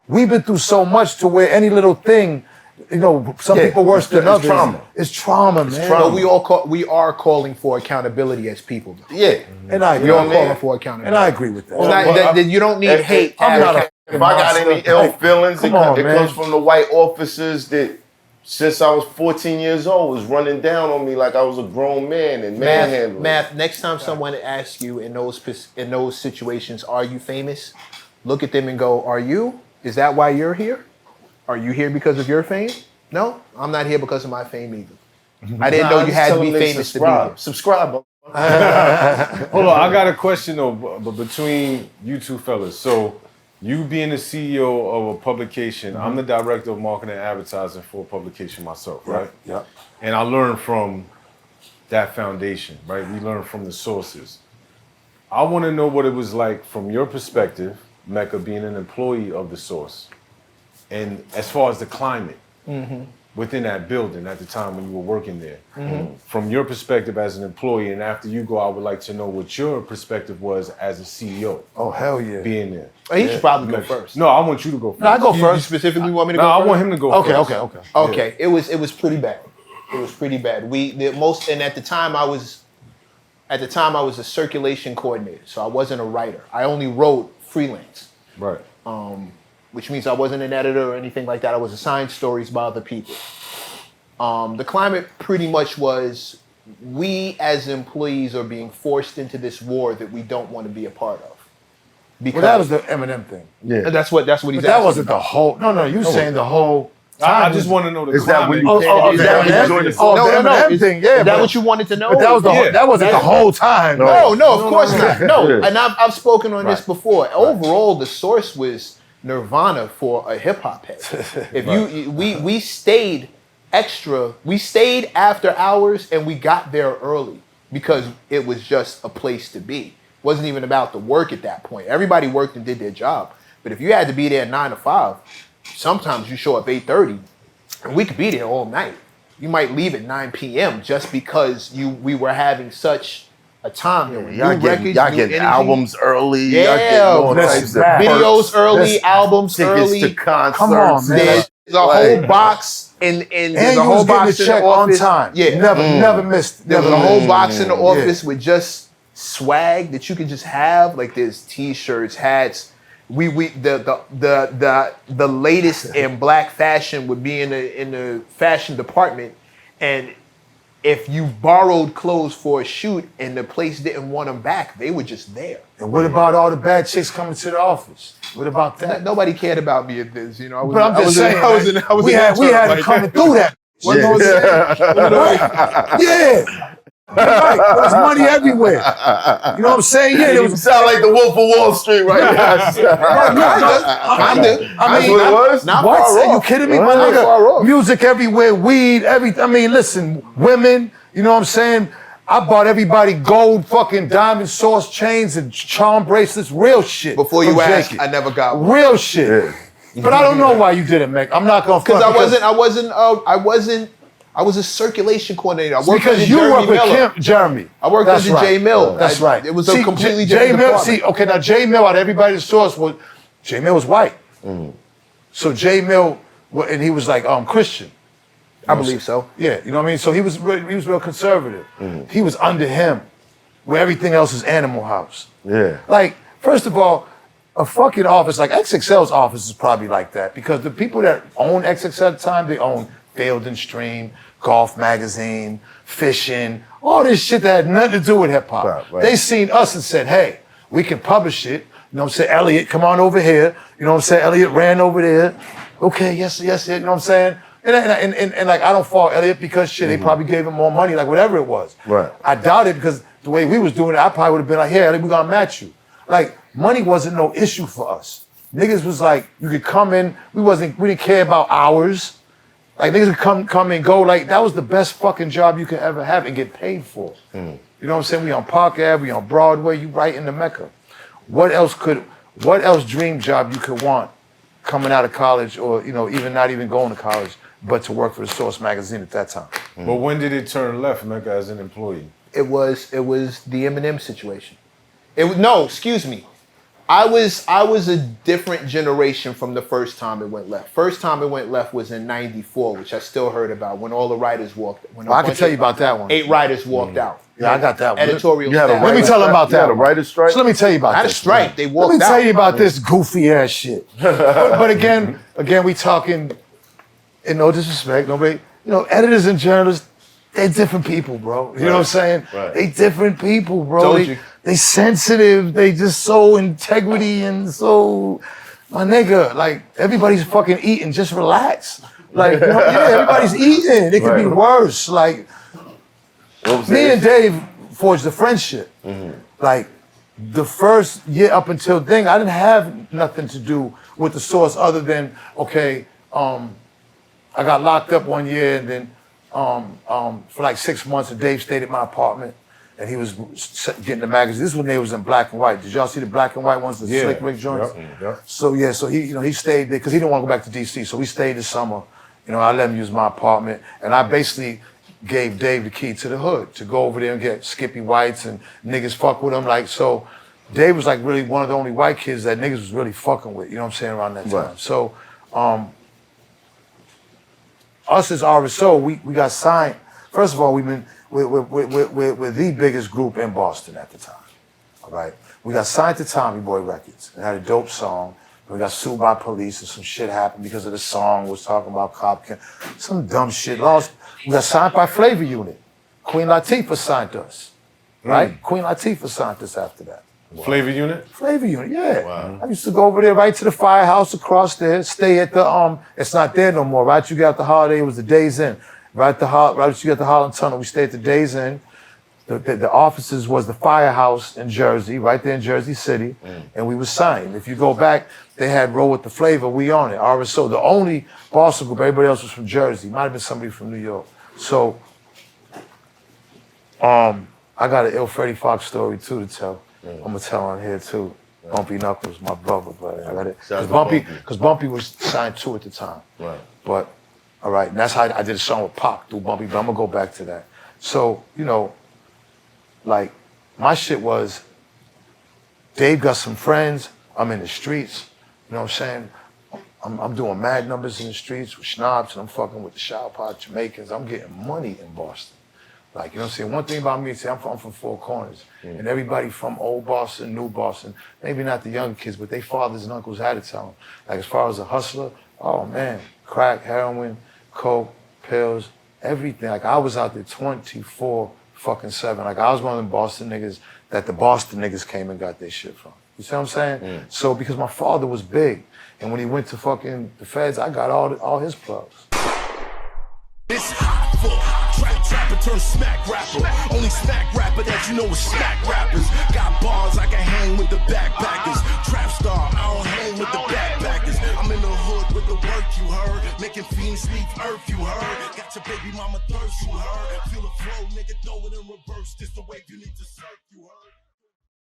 we've been through so much to where any little thing, you know, some people worse than others. Trauma. It's trauma, man. But we are calling for accountability as people. Yeah. And I agree. We are calling for accountability. And I agree with that. That you don't need hate. If I got any ill feelings, it comes from the white officers that, since I was 14 years old, was running down on me like I was a grown man and manhandling. Math. Next time someone asks you in those situations, are you famous? Look at them and go, are you? Is that why you're here? Are you here because of your fame? No, I'm not here because of my fame either. I didn't know you had to be famous to be here. Subscribe. Hold on, I got a question though, but between you two fellas. So, you being the CEO of a publication, I'm the director of marketing and advertising for a publication myself, right? Yeah. And I learned from that foundation, right? We learned from the sources. I want to know what it was like from your perspective, Mecca, being an employee of the source. And as far as the climate within that building at the time when you were working there, from your perspective as an employee, and after you go, I would like to know what your perspective was as a CEO. Oh, hell yeah. Being there. He should probably go first. No, I want you to go first. No, I go first. You specifically want me to go No, first? I want him to go first. Okay. It was pretty bad. It was pretty bad. And at the time I was a circulation coordinator, so I wasn't a writer. I only wrote freelance. Right. Which means I wasn't an editor or anything like that. I was assigned stories by other people. The climate pretty much was, we as employees are being forced into this war that we don't want to be a part of. Because Well, that was the Eminem thing. Yeah. that's what he's But that wasn't the whole. No, you saying the whole. I just want to know the Is that when climate. you Is that the Eminem thing? Yeah. Is that what you wanted to know? But that was that wasn't the whole time. No, of course not. No, Yeah. and I've spoken on this before. Overall, the source was nirvana for a hip hop head. If we stayed extra, we stayed after hours and we got there early because it was just a place to be. It wasn't even about the work at that point. Everybody worked and did their job. But if you had to be there 9 to 5, sometimes you show up 8:30, and we could be there all night. You might leave at 9 p.m. just because we were having such a time. Y'all getting albums early. Yeah, y'all getting all types of videos early, albums tickets early. to concerts. Come on, man. There's a whole box and there's you a whole was getting box the in the check on office. time. Yeah, Never missed. there was a whole box in the office Yeah. with just swag that you could just have. Like there's T-shirts, hats. The latest in black fashion would be in the fashion department, and if you borrowed clothes for a shoot and the place didn't want them back, they were just there. And what about all the bad chicks coming to the office? What about that? Nobody cared about me at this, you know. But I'm just saying, we had to come through that. You know what I'm saying? Yeah. Right. There was money everywhere. You know what I'm saying? Yeah, there You was. sound like the Wolf of Wall Street right now. I mean, what it was? Not what? far Are you off. kidding me, Not my far nigga? off. Music everywhere, weed, everything. I mean, listen, women. You know what I'm saying? I bought everybody gold fucking diamond sauce chains and charm bracelets, real shit. Before you from asked, Jakey. I never got one. Real shit. But I don't know why you did it, Mecc. I'm not gonna Because front I was a circulation coordinator. I worked because under you Jeremy work with Miller. Jeremy. I worked That's under J right. Mill. That's right. It was a completely J different Mill. department. Okay, now J Mill out of everybody the source was J Mill was white. So J Mill, and he was like Christian. I believe so. Yeah, you know what I mean? So he was real conservative. He was under him, where everything else is Animal House. Yeah. Like, first of all, a fucking office, like XXL's office is probably like that because the people that own XXL at the time, they own Field and Stream, Golf Magazine, Fishing, all this shit that had nothing to do with hip hop. Right. They seen us and said, hey, we can publish it. You know what I'm saying? Elliot, come on over here. You know what I'm saying? Elliot ran over there. Okay, yes, you know what I'm saying? And like, I don't fault Elliot because shit, they probably gave him more money, like whatever it was. Right. I doubt it because the way we was doing it, I probably would have been like, hey, Elliot, we gonna match you. Like, money wasn't no issue for us. Niggas was like, you could come in, we didn't care about hours. Like, niggas would come and go. Like, that was the best fucking job you could ever have and get paid for. You know what I'm saying? We on Park Ave, we on Broadway, you right in the Mecca. What else dream job you could want coming out of college or, you know, even not even going to college, but to work for the Source magazine at that time? But when did it turn left, Mecca, as an employee? It was the Eminem situation. Excuse me. I was a different generation from the first time it went left. First time it went left was in '94, which I still heard about when all the writers walked. I can tell you about that one. 8 writers walked out. Yeah, I got that one. Editorial You had a staff. Let me tell them about that. You had a writer's strike? So let me tell you about Not a this. strike. They walked Let me out. tell you about this goofy ass shit. but again, we talking, in no disrespect, nobody, editors and journalists, they're different people, bro. You know what I'm saying? Right. They different people, bro. Told you. They sensitive. They just so integrity and so, my nigga, like everybody's fucking eating. Just relax. Like, everybody's eating. It could be worse. Like, me and Dave forged a friendship. Like, the first year up until then, I didn't have nothing to do with the Source other than, okay, I got locked up one year and then for like 6 months, and Dave stayed at my apartment and he was getting the magazine. This is when they was in black and white. Did y'all see the black and white ones, the Slick Rick joints? Yep. So he stayed there because he didn't want to go back to DC. So we stayed this summer. I let him use my apartment, and I basically gave Dave the key to the hood to go over there and get Skippy Whites and niggas fuck with him. Like, so Dave was like really one of the only white kids that niggas was really fucking with, you know what I'm saying, around that time. Right. So us as RSO, we got signed. First of all, we're the biggest group in Boston at the time. All right. We got signed to Tommy Boy Records and had a dope song. We got sued by police and some shit happened because of the song was talking about some dumb shit. We got signed by Flavor Unit. Queen Latifah signed us. Right? Queen Latifah signed us after that. Flavor Unit? Flavor Unit, yeah. Wow. I used to go over there right to the firehouse across there, stay at the it's not there no more, right? You got the Holiday, it was the Days Inn. Right you got the Holland Tunnel, we stayed at the Days Inn. The offices was the firehouse in Jersey, right there in Jersey City, and we were signed. If you go back, they had Roll with the Flavor, we on it, RSO. The only Boston group, everybody else was from Jersey. Might have been somebody from New York. So, I got an ill Freddie Fox story too to tell. I'm gonna tell on here too. Bumpy Knuckles, my brother, but I got it. Because Bumpy was signed too at the time. Right. But, all right, and that's how I did a song with Pac through Bumpy, but I'm gonna go back to that. So, like, my shit was, Dave got some friends, I'm in the streets, you know what I'm saying? I'm doing mad numbers in the streets with Schnapps, and I'm fucking with the Shower Pot Jamaicans. I'm getting money in Boston. Like, you know what I'm saying? One thing about me is I'm from Four Corners. And everybody from old Boston, new Boston, maybe not the young kids, but their fathers and uncles had to tell them. Like, as far as a hustler, oh man, crack, heroin, coke, pills, everything. Like, I was out there 24/7. Like, I was one of them Boston niggas that the Boston niggas came and got their shit from. You see what I'm saying? So, because my father was big, and when he went to fucking the feds, I got all his plugs. It's hot for trapper turn smack rapper. Only smack rapper that you know is smack rappers. Got bars, I can hang with the backpackers. Trap star, I don't hang with the backpackers. I'm in the hood with the work you heard. Making fiends leave earth you heard. Got your baby mama thirst you heard. Feel the flow, nigga, throw it in reverse. This the wave you need to surf you heard.